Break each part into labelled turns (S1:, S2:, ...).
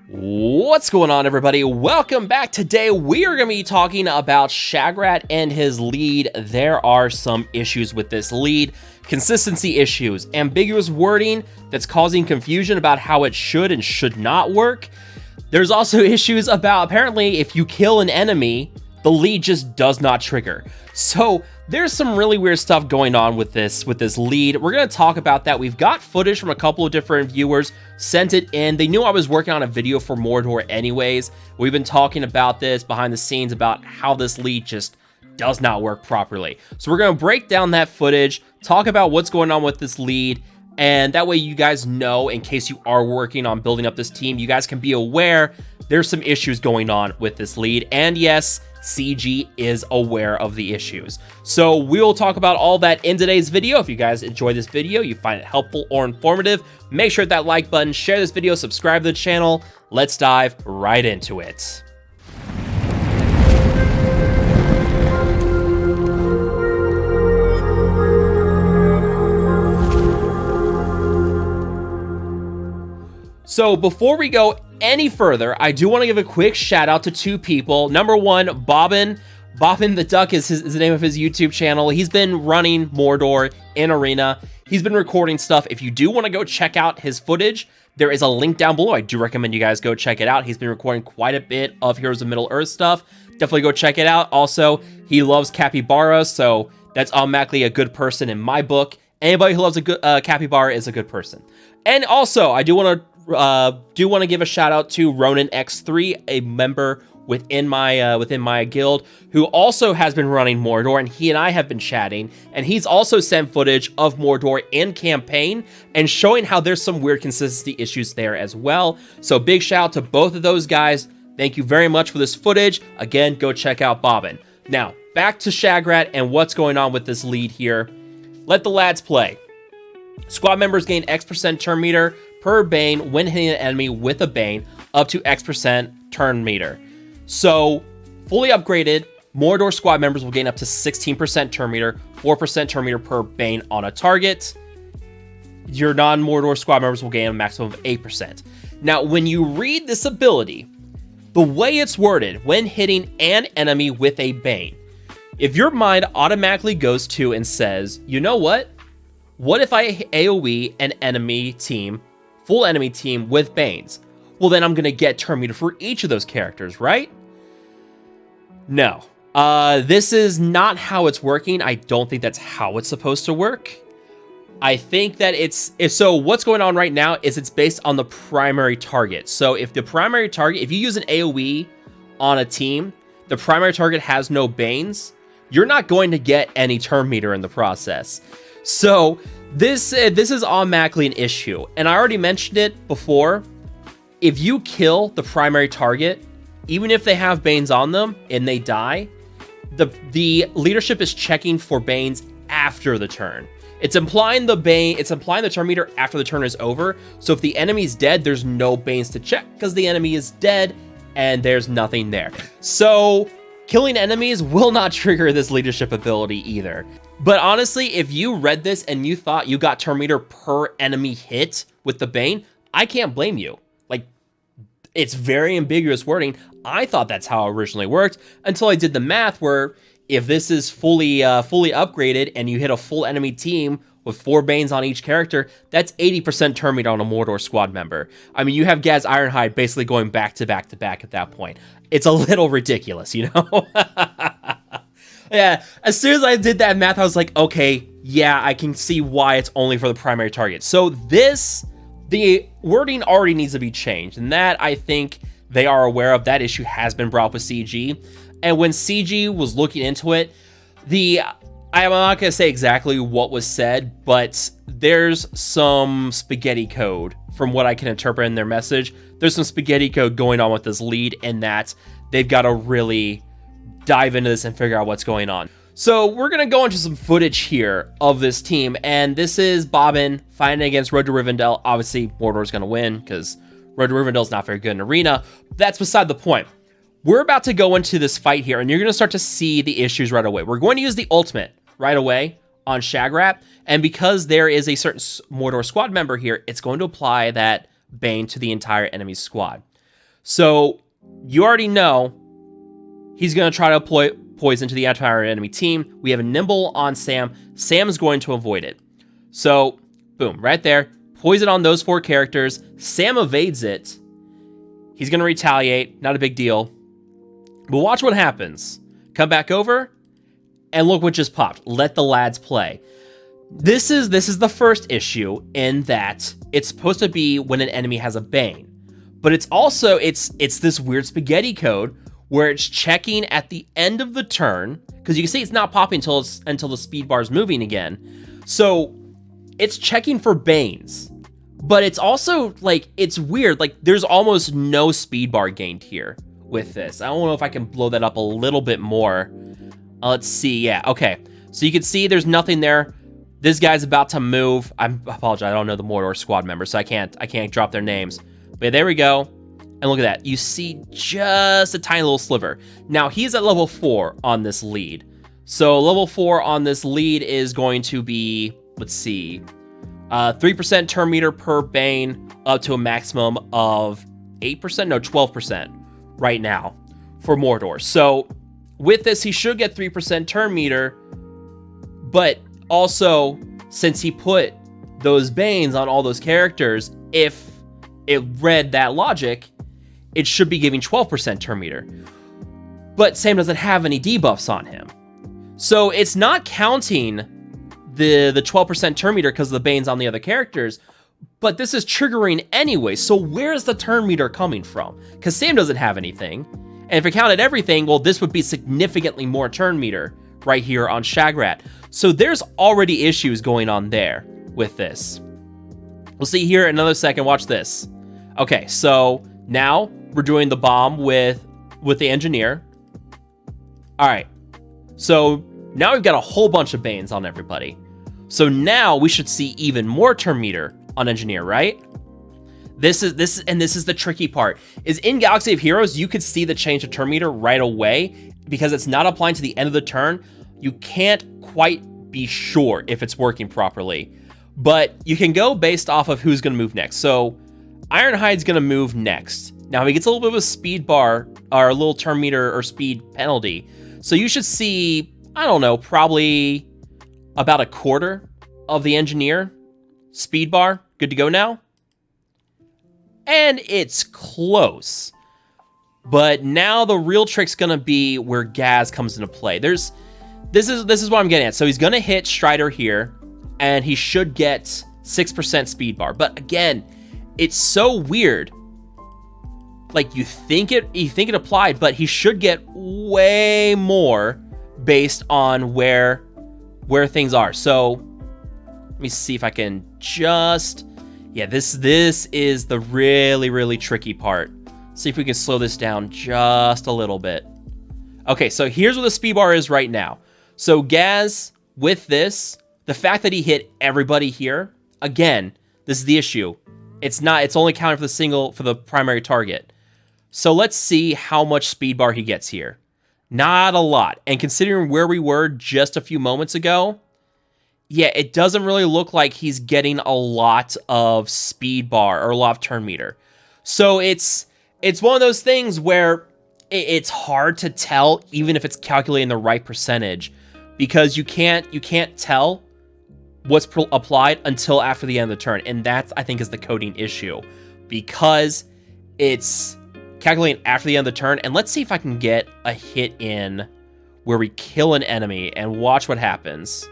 S1: What's going on, everybody? Welcome back. Today we are going to be talking about Shagrat and his lead. There are some issues with this lead, consistency issues, ambiguous wording that's causing confusion about how it should and should not work. There's also issues about apparently if you kill an enemy, the lead just does not trigger. So there's some really weird stuff going on with this lead. We're going to talk about that. We've got footage from a couple of different viewers sent it in. They knew I was working on a video for Mordor anyways. We've been talking about this behind the scenes about how this lead just does not work properly. So we're going to break down that footage, talk about what's going on with this lead, and that way you guys know, in case you are working on building up this team, you guys can be aware there's some issues going on with this lead. And yes, CG is aware of the issues. So we'll talk about all that in today's video. If you guys enjoy this video, you find it helpful or informative, make sure to hit that like button, share this video, subscribe to the channel. Let's dive right into it. So before we go any further, I do want to give a quick shout out to two people. Number one, Bobbin the Duck is the name of his YouTube channel. He's been running Mordor in Arena. He's been recording stuff. If you do want to go check out his footage, there is a link down below. I do recommend you guys go check it out. He's been recording quite a bit of Heroes of Middle-earth stuff. Definitely go check it out. Also, he loves capybaras, so that's automatically a good person in my book. Anybody who loves a good capybara is a good person. And also, I do want to give a shout out to Ronan X3, a member within my guild, who also has been running Mordor, and he and I have been chatting, and he's also sent footage of Mordor in campaign and showing how there's some weird consistency issues there as well. So big shout out to both of those guys. Thank you very much for this footage. Again, go check out Bobbin. Now, back to Shagrat and what's going on with this lead here. Let the lads play. Squad members gain X% turn meter per Bane when hitting an enemy with a Bane, up to X% turn meter. So, fully upgraded, Mordor squad members will gain up to 16% turn meter, 4% turn meter per Bane on a target. Your non-Mordor squad members will gain a maximum of 8%. Now, when you read this ability, the way it's worded, when hitting an enemy with a Bane, if your mind automatically goes to and says, you know what? What if I AoE an enemy team, full enemy team with Banes? Well, then I'm going to get turn meter for each of those characters, right? No. This is not how it's working. I don't think that's how it's supposed to work. I think that so what's going on right now is it's based on the primary target. So if the primary target, if you use an AoE on a team, the primary target has no Banes, you're not going to get any turn meter in the process. So this is automatically an issue, and I already mentioned it before. If you kill the primary target, even if they have Banes on them and they die, the leadership is checking for Banes after the turn. It's implying the turn meter after the turn is over. So if the enemy's dead, there's no Banes to check because the enemy is dead and there's nothing there. So killing enemies will not trigger this leadership ability either. But honestly, if you read this and you thought you got turn meter per enemy hit with the Bane, I can't blame you. Like, it's very ambiguous wording. I thought that's how it originally worked until I did the math where if this is fully upgraded and you hit a full enemy team with 4 Banes on each character, that's 80% turn meter on a Mordor squad member. I mean, you have Gaz Ironhide basically going back to back to back at that point. It's a little ridiculous, you know? Yeah, as soon as I did that math, I was like, okay, yeah, I can see why it's only for the primary target. So the wording already needs to be changed, and that I think they are aware of. That issue has been brought up with CG, and when CG was looking into it, I'm not going to say exactly what was said, but there's some spaghetti code from what I can interpret in their message. There's some spaghetti code going on with this lead, in that they've got to really dive into this and figure out what's going on. So we're going to go into some footage here of this team, and this is Bobbin fighting against Road to Rivendell. Obviously, Mordor's going to win because Road to Rivendell's not very good in Arena. That's beside the point. We're about to go into this fight here, and you're going to start to see the issues right away. We're going to use the ultimate right away on Shagrat, and because there is a certain Mordor squad member here, it's going to apply that Bane to the entire enemy squad. So you already know he's going to try to apply poison to the entire enemy team. We have a nimble on Sam. Sam's going to avoid it. So, boom, right there. Poison on those 4 characters. Sam evades it. He's going to retaliate. Not a big deal. But watch what happens. Come back over, and look what just popped. Let the lads play. This is the first issue in that it's supposed to be when an enemy has a Bane. But it's also, it's this weird spaghetti code where it's checking at the end of the turn, because you can see it's not popping until the speed bar is moving again. So it's checking for Banes, but it's also like, it's weird. Like there's almost no speed bar gained here with this. I don't know if I can blow that up a little bit more. Let's see. Yeah. Okay. So you can see there's nothing there. This guy's about to move. I apologize. I don't know the Mordor squad members, so I can't drop their names. But there we go. And look at that. You see just a tiny little sliver. Now, he's at level 4 on this lead. So level 4 on this lead is going to be, let's see, 3% turn meter per Bane up to a maximum of 8%? No, 12% right now for Mordor. So with this, he should get 3% turn meter. But also, since he put those Banes on all those characters, if it read that logic, it should be giving 12% turn meter. But Sam doesn't have any debuffs on him. So it's not counting the 12% turn meter because of the Banes on the other characters, but this is triggering anyway. So where's the turn meter coming from? Because Sam doesn't have anything. And if it counted everything, well, this would be significantly more turn meter right here on Shagrat. So there's already issues going on there with this. We'll see here in another second. Watch this. Okay, so now we're doing the bomb with the engineer. All right, so now we've got a whole bunch of Banes on everybody. So now we should see even more turn meter on engineer, right? This is the tricky part. Is in Galaxy of Heroes, you could see the change to turn meter right away because it's not applying to the end of the turn. You can't quite be sure if it's working properly, but you can go based off of who's going to move next. So Ironhide's going to move next. Now he gets a little bit of a speed bar or a little turn meter or speed penalty. So you should see, I don't know, probably about a quarter of the engineer speed bar. Good to go now. And it's close. But now the real trick's going to be where Gaz comes into play. This is what I'm getting at. So he's going to hit Strider here, and he should get 6% speed bar. But again, it's so weird. Like you think it applied, but he should get way more based on where things are. So let me see if I can just, yeah, this is the really tricky part. See if we can slow this down just a little bit. Okay, so here's what the speed bar is right now. So Gaz, with this, the fact that he hit everybody here, again, this is the issue. It's only counting for the primary target. So let's see how much speed bar he gets here. Not a lot. And considering where we were just a few moments ago, yeah, it doesn't really look like he's getting a lot of speed bar or a lot of turn meter. So it's one of those things where it's hard to tell even if it's calculating the right percentage, because you can't tell what's applied until after the end of the turn. And that, I think, is the coding issue, because it's calculating after the end of the turn. And let's see if I can get a hit in where we kill an enemy and watch what happens.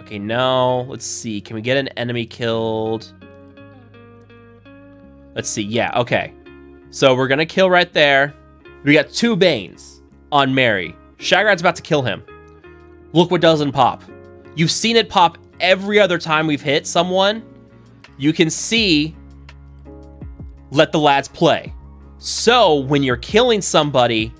S1: Okay, no, let's see. Can we get an enemy killed? Let's see. Yeah, okay. So we're going to kill right there. We got 2 Banes on Mary. Shagrat's about to kill him. Look what doesn't pop. You've seen it pop every other time we've hit someone. You can see, let the lads play. So when you're killing somebody,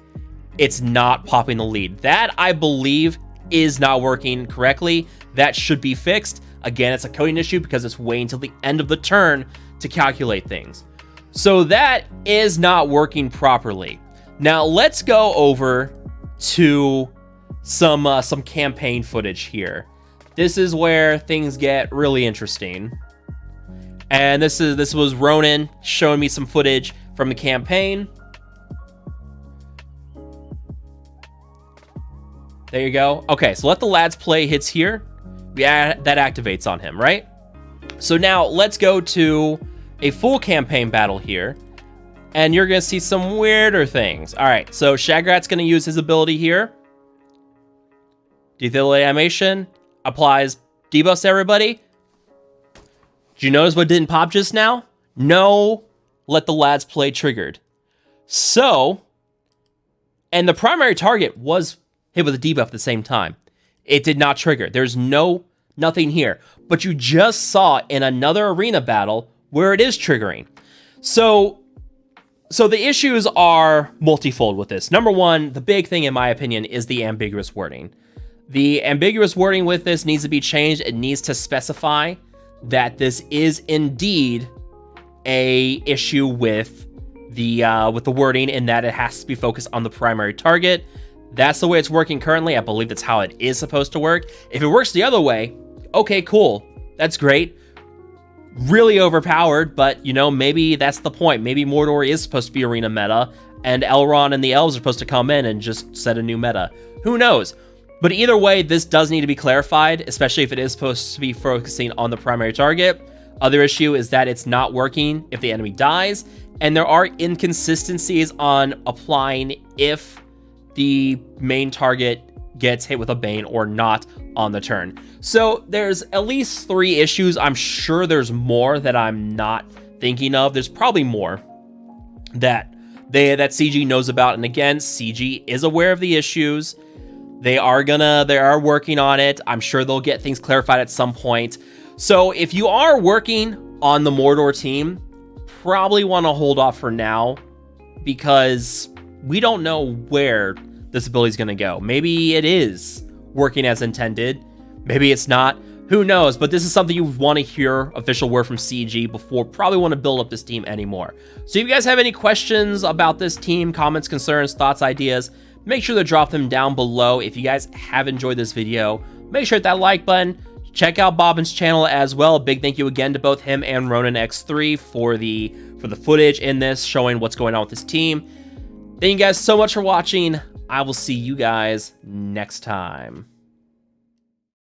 S1: it's not popping the lead. That, I believe, is not working correctly. That should be fixed. Again, it's a coding issue because it's waiting till the end of the turn to calculate things. So that is not working properly. Now let's go over to some campaign footage here. This is where things get really interesting. And this was Ronan showing me some footage from the campaign. There you go. Okay, so let the lads play hits here. Yeah, that activates on him, right? So now let's go to a full campaign battle here, and you're going to see some weirder things. All right, so Shagrat's going to use his ability here. Defibrillate animation applies debuffs to everybody. Did you notice what didn't pop just now? No, let the lads play triggered. So, and the primary target was hit with a debuff at the same time. It did not trigger. There's nothing here. But you just saw in another arena battle where it is triggering. So the issues are multifold with this. Number one, the big thing in my opinion is the ambiguous wording. The ambiguous wording with this needs to be changed. It needs to specify that this is indeed a issue with the wording, and that it has to be focused on the primary target. That's the way it's working currently. I believe that's how it is supposed to work. If it works the other way, okay, cool. That's great. Really overpowered, but, you know, maybe that's the point. Maybe Mordor is supposed to be arena meta, and Elrond and the elves are supposed to come in and just set a new meta. Who knows? But either way, this does need to be clarified, especially if it is supposed to be focusing on the primary target. Other issue is that it's not working if the enemy dies, and there are inconsistencies on applying if the main target gets hit with a Bane or not on the turn. So there's at least 3 issues. I'm sure there's more that I'm not thinking of. There's probably more that CG knows about. And again, CG is aware of the issues. They are working on it. I'm sure they'll get things clarified at some point. So if you are working on the Mordor team, probably want to hold off for now, because we don't know where this ability is going to go. Maybe it is working as intended. Maybe it's not. Who knows? But this is something you want to hear official word from CG before probably want to build up this team anymore. So if you guys have any questions about this team, comments, concerns, thoughts, ideas, make sure to drop them down below. If you guys have enjoyed this video, make sure to hit that like button. Check out Bobbin's channel as well. A big thank you again to both him and Ronan X3 for the footage in this, showing what's going on with this team. Thank you guys so much for watching. I will see you guys next time.